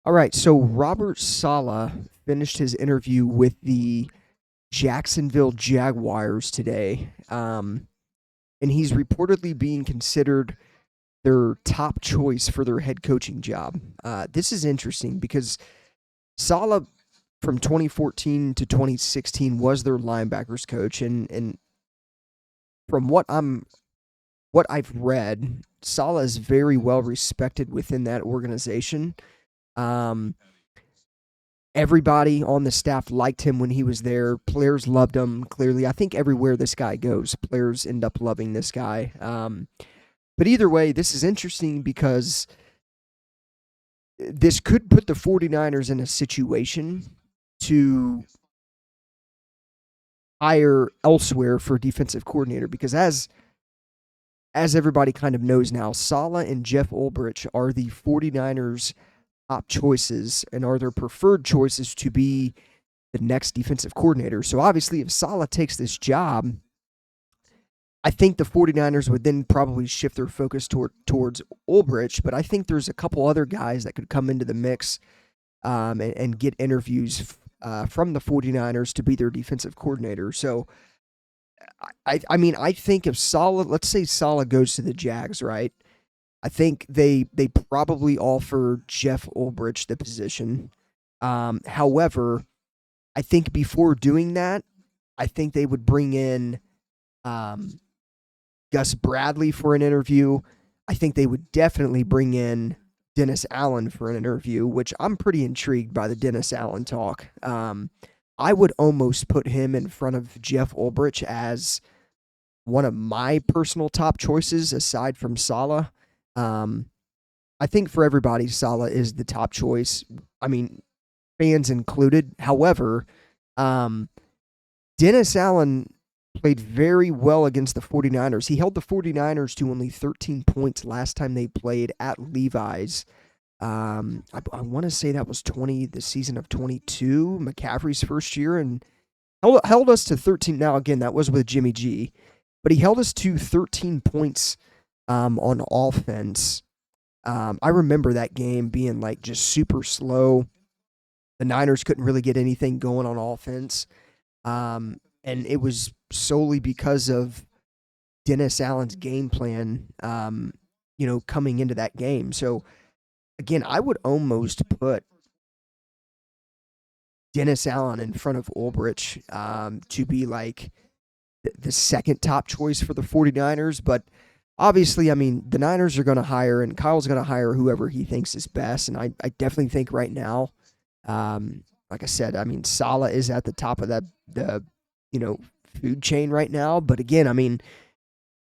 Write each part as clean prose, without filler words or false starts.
All right, so Robert Saleh finished his interview with the Jacksonville Jaguars today, and he's reportedly being considered their top choice for their head coaching job. This is interesting because Saleh from 2014 to 2016 was their linebackers coach, and from what I've read, Saleh is very well respected within that organization. Um, Everybody on the staff liked him when he was there. Players loved him. Clearly, I think everywhere this guy goes, players end up loving this guy. But either way, this is interesting because this could put the 49ers in a situation to hire elsewhere for defensive coordinator because as everybody kind of knows now, Saleh and Jeff Ulbrich are the 49ers top choices and are their preferred choices to be the next defensive coordinator. So obviously, if Saleh takes this job, I think the 49ers would then probably shift their focus towards Ulbrich, but I think there's a couple other guys that could come into the mix and get interviews from the 49ers to be their defensive coordinator. So, I mean, I think if Saleh, let's say Saleh goes to the Jags, right? I think they probably offer Jeff Ulbrich the position. However, I think before doing that, I think they would bring in Gus Bradley for an interview. I think they would definitely bring in Dennis Allen for an interview, which I'm pretty intrigued by the Dennis Allen talk. I would almost put him in front of Jeff Ulbrich as one of my personal top choices aside from Saleh. I think for everybody, Saleh is the top choice. I mean, fans included. However, Dennis Allen played very well against the 49ers. He held the 49ers to only 13 points last time they played at Levi's. I want to say that was the season of 22, McCaffrey's first year, and held us to 13. Now, again, that was with Jimmy G, but he held us to 13 points on offense. I remember that game being like just super slow. The Niners couldn't really get anything going on offense. And it was solely because of Dennis Allen's game plan, coming into that game. So, again, I would almost put Dennis Allen in front of Ulbrich to be like the second top choice for the 49ers. But obviously, I mean, the Niners are going to hire, and Kyle's going to hire whoever he thinks is best. And I definitely think right now, like I said, I mean, Saleh is at the top of the food chain right now. But again, I mean,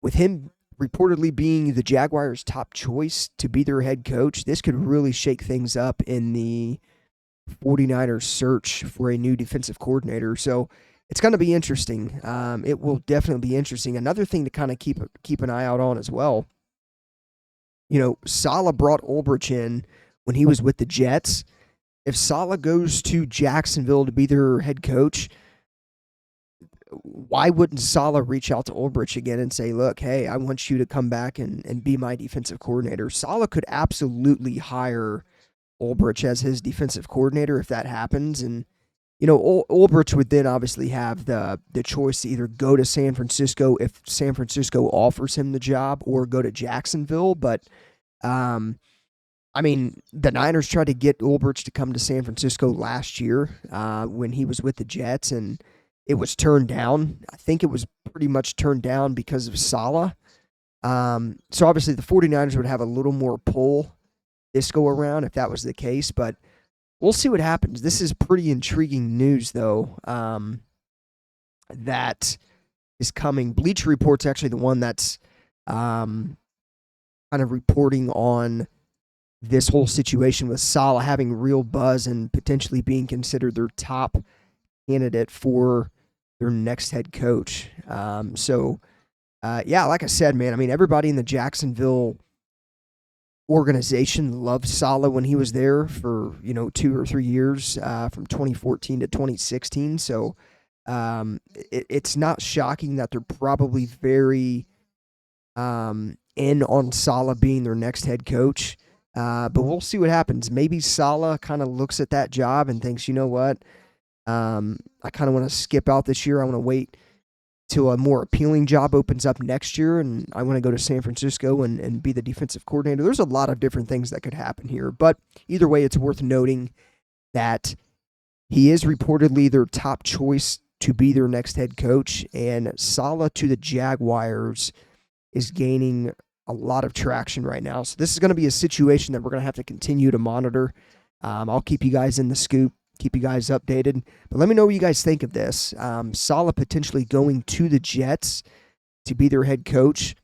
with him reportedly being the Jaguars' top choice to be their head coach, this could really shake things up in the 49ers search for a new defensive coordinator. So it's going to be interesting. It will definitely be interesting. Another thing to kind of keep an eye out on as well. Saleh brought Ulbrich in when he was with the Jets. If Saleh goes to Jacksonville to be their head coach, why wouldn't Saleh reach out to Ulbrich again and say, look, hey, I want you to come back and be my defensive coordinator? Saleh could absolutely hire Ulbrich as his defensive coordinator if that happens. And, Ulbrich would then obviously have the choice to either go to San Francisco if San Francisco offers him the job or go to Jacksonville. But, I mean, the Niners tried to get Ulbrich to come to San Francisco last year when he was with the Jets, and it was turned down. I think it was pretty much turned down because of Saleh. So obviously the 49ers would have a little more pull this go around if that was the case, but we'll see what happens. This is pretty intriguing news, though, that is coming. Bleacher Report's actually the one that's kind of reporting on this whole situation with Saleh having real buzz and potentially being considered their top candidate for their next head coach. Like I said, man, I mean, everybody in the Jacksonville organization loved Saleh when he was there for 2 or 3 years, from 2014 to 2016. So it's not shocking that they're probably very in on Saleh being their next head coach. But we'll see what happens. Maybe Saleh kind of looks at that job and thinks, you know what? I kind of want to skip out this year. I want to wait till a more appealing job opens up next year, and I want to go to San Francisco and be the defensive coordinator. There's a lot of different things that could happen here. But either way, it's worth noting that he is reportedly their top choice to be their next head coach, and Saleh to the Jaguars is gaining a lot of traction right now. So this is going to be a situation that we're going to have to continue to monitor. I'll keep you guys in the scoop, keep you guys updated. But let me know what you guys think of this. Saleh potentially going to the Jets to be their head coach.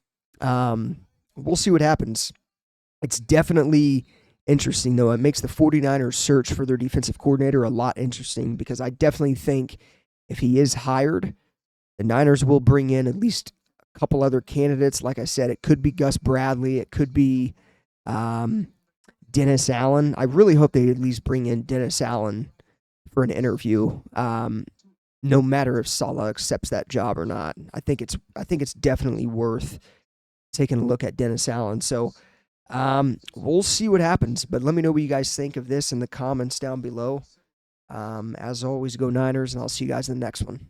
We'll see what happens. It's definitely interesting, though. It makes the 49ers search for their defensive coordinator a lot interesting, because I definitely think if he is hired, the Niners will bring in at least a couple other candidates. Like I said, it could be Gus Bradley. It could be Dennis Allen. I really hope they at least bring in Dennis Allen for an interview, no matter if Saleh accepts that job or not. I think it's definitely worth taking a look at Dennis Allen. So we'll see what happens, but let me know what you guys think of this in the comments down below. As always, go Niners, and I'll see you guys in the next one.